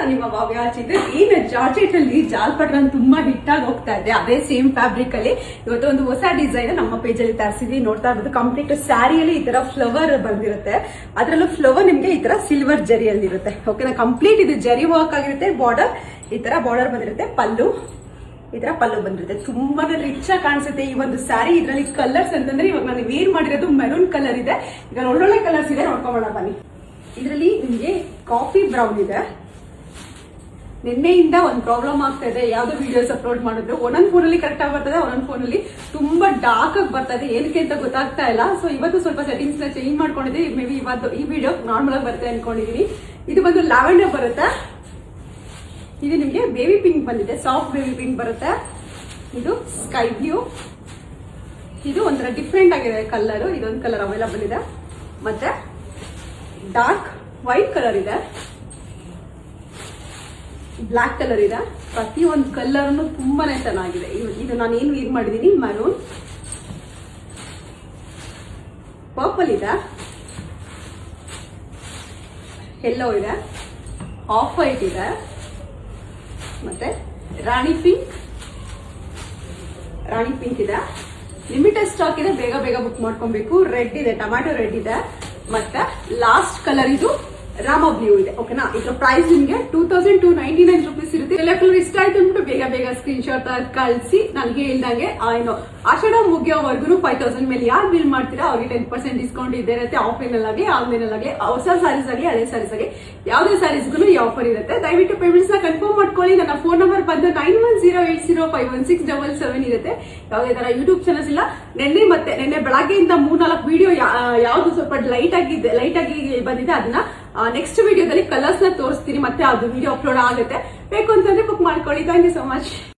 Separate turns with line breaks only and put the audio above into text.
ನಾನು ನಿಮ್ಮ ಭವ್ಯ ಚಿತ್ರ. ಏನು ಜಾರ್ಜೆಟ್ ಅಲ್ಲಿ ಜಾಲ್ ಪಟ್ರನ್ ತುಂಬಾ ಹಿಟ್ ಆಗಿ ಹೋಗ್ತಾ ಇದೆ, ಅದೇ ಸೇಮ್ ಫ್ಯಾಬ್ರಿಕ್ ಅಲ್ಲಿ ಇವತ್ತು ಒಂದು ಹೊಸ ಡಿಸೈನ್ ನಮ್ಮ ಪೇಜ್ ಅಲ್ಲಿ ತರಿಸಿದ್ವಿ. ನೋಡ್ತಾ ಇರ್ಬೋದು, ಕಂಪ್ಲೀಟ್ ಸ್ಯಾರಿಯಲ್ಲಿ ಈ ತರ ಫ್ಲವರ್ ಬಂದಿರುತ್ತೆ. ಅದರಲ್ಲೂ ಫ್ಲವರ್ ನಿಮ್ಗೆ ಈ ತರ ಸಿಲ್ವರ್ ಜರಿಯಲ್ಲಿ ಇರುತ್ತೆ. ಓಕೆನಾ, ಕಂಪ್ಲೀಟ್ ಇದು ಜರಿ ವರ್ಕ್ ಆಗಿರುತ್ತೆ. ಬಾರ್ಡರ್ ಈ ತರ ಬಾರ್ಡರ್ ಬಂದಿರುತ್ತೆ. ಪಲ್ಲು ಈ ತರ ಪಲ್ಲು ಬಂದಿರುತ್ತೆ. ತುಂಬಾನೇ ರಿಚ್ ಆಗಿ ಕಾಣಿಸುತ್ತೆ ಈ ಒಂದು ಸ್ಯಾರಿ. ಇದರಲ್ಲಿ ಕಲರ್ಸ್ ಅಂತಂದ್ರೆ ಇವಾಗ ನಾನು ವೇರ್ ಮಾಡಿರೋದು ಮೆರೂನ್ ಕಲರ್ ಇದೆ. ಈಗ ಒಳ್ಳೊಳ್ಳೆ ಕಲರ್ಸ್ ಇದೆ, ನೋಡ್ಕೊಂಬೋಣ ಬನ್ನಿ. ಇದರಲ್ಲಿ ನಿಮ್ಗೆ ಕಾಫಿ ಬ್ರೌನ್ ಇದೆ. ನಿನ್ನೆಯಿಂದ ಒಂದು ಪ್ರಾಬ್ಲಮ್ ಆಗ್ತಾ ಇದೆ, ಯಾವ್ದೋ ವಿಡಿಯೋಸ್ ಅಪ್ಲೋಡ್ ಮಾಡಿದ್ರು ಒಂದೊಂದು ಫೋನಲ್ಲಿ ಕರೆಕ್ಟ್ ಆಗಿ ಬರ್ತದೆ, ಒಂದೊಂದು ಫೋನಲ್ಲಿ ತುಂಬಾ ಡಾರ್ಕ್ ಆಗಿ ಬರ್ತದೆ. ಏನಕ್ಕೆ ಅಂತ ಗೊತ್ತಾಗ್ತಾ ಇಲ್ಲ. ಸೊ ಇವತ್ತು ಸ್ವಲ್ಪ ಸೆಟ್ಟಿಂಗ್ಸ್ ನ ಚೇಂಜ್ ಮಾಡ್ಕೊಂಡಿದ್ದೆ. ಮೇ ಬಿ ಇವತ್ತು ಈ ವಿಡಿಯೋ ನಾರ್ಮಲ್ ಆಗಿ ಬರುತ್ತೆ ಅನ್ಕೊಂಡಿದೀನಿ. ಇದು ಬಂದು ಲ್ಯಾವೆಂಡರ್ ಬರುತ್ತೆ. ಇದು ನಿಮ್ಗೆ ಬೇಬಿ ಪಿಂಕ್ ಬಂದಿದೆ, ಸಾಫ್ಟ್ ಬೇಬಿ ಪಿಂಕ್ ಬರುತ್ತೆ. ಇದು ಸ್ಕೈ ಬ್ಲೂ, ಇದು ಒಂಥರ ಡಿಫ್ರೆಂಟ್ ಆಗಿದೆ ಕಲರ್. ಇದೊಂದು ಕಲರ್ ಅವೈಲಬಲ್ ಇದೆ. ಮತ್ತೆ ಡಾರ್ಕ್ ವೈಟ್ ಕಲರ್ ಇದೆ, ಬ್ಲಾಕ್ ಕಲರ್ ಇದೆ. ಪ್ರತಿಯೊಂದು ಕಲರ್ ತುಂಬಾನೇ ಚೆನ್ನಾಗಿದೆ. ಇದು ನಾನು ಏನು ವೇರ್ ಮಾಡಿದೀನಿ, ಮರೂನ್, ಪರ್ಪಲ್ ಇದೆ, ಯೆಲ್ಲೋ ಇದೆ, ಆಫ್ ವೈಟ್ ಇದೆ, ಮತ್ತೆ ರಾಣಿ ಪಿಂಕ್ ಇದೆ. ಲಿಮಿಟೆಡ್ ಸ್ಟಾಕ್ ಇದೆ, ಬೇಗ ಬೇಗ ಬುಕ್ ಮಾಡ್ಕೊಬೇಕು. ರೆಡ್ ಇದೆ, ಟೊಮ್ಯಾಟೊ ರೆಡ್ ಇದೆ. ಮತ್ತೆ ಲಾಸ್ಟ್ ಕಲರ್ ಇದು ರಾಮ ಬ್ಲೂ ಇದೆ. ಓಕೆನಾ, ಇದರ ಪ್ರೈಸ್ ನಿಮಗೆ 2299 ರೂಪೀಸ್ ಇರುತ್ತೆ. ಎಲ್ಲ ಕಲರ್ ಇಷ್ಟ ಆಯ್ತು ಅಂದ್ಬಿಟ್ಟು ಬೇಗ ಬೇಗ ಸ್ಕ್ರೀನ್ ಶಾಟ್ ಕಳಿಸಿ. ನನಗೆ ಹೇಳ್ದಂಗೆ ಏನು ಆಷಾಢ ಮುಗಿಯೋವರೆಗೂ 5000 ಮೇಲೆ ಯಾರು ಬಿಲ್ ಮಾಡ್ತೀರಾ ಅವ್ರಿಗೆ 10% ಡಿಸ್ಕೌಂಟ್ ಇದ್ದೇ ಇರುತ್ತೆ. ಆಫ್ಲೈನ್ ಅಲ್ಲಾಗಲಿ ಆನ್ಲೈನ್ ಅಲ್ಲಾಗಲಿ, ಹೊಸ ಸ್ಯಾರೀಸ್ ಆಗಲಿ ಹಳೆ ಸ್ಯಾರೀಸ್ ಆಗಲಿ ಯಾವುದೇ ಸ್ಯಾರೀಸ್ಗೂ ಈ ಆಫರ್ ಇರುತ್ತೆ. ದಯವಿಟ್ಟು ಪೇಮೆಂಟ್ಸ್ ನ ಕನ್ಫರ್ಮ್ ಮಾಡ್ಕೊಳ್ಳಿ. ನನ್ನ ಫೋನ್ ನಂಬರ್ ಬಂದು 9108051677 ಇರುತ್ತೆ. ಯಾವುದೇ ತರ ಯೂಟ್ಯೂಬ್ ಚಾನಲ್ಸ್ ಇಲ್ಲ. ನಿನ್ನೆ ಬೆಳಗ್ಗೆಯಿಂದ 3-4 ವಿಡಿಯೋ ಯಾವ್ದು ಸ್ವಲ್ಪ ಲೈಟ್ ಆಗಿ ಬಂದಿದೆ, ಅದನ್ನ ನೆಕ್ಸ್ಟ್ ವಿಡಿಯೋದಲ್ಲಿ ಕಲರ್ಸ್ ನ ತೋರಿಸ್ತೀನಿ. ಮತ್ತೆ ಅದು ವಿಡಿಯೋ ಅಪ್ಲೋಡ್ ಆಗುತ್ತೆ. ಬೇಕು ಅಂತಂದ್ರೆ ಬುಕ್ ಮಾಡ್ಕೊಳ್ಳಿ. Thank you so much.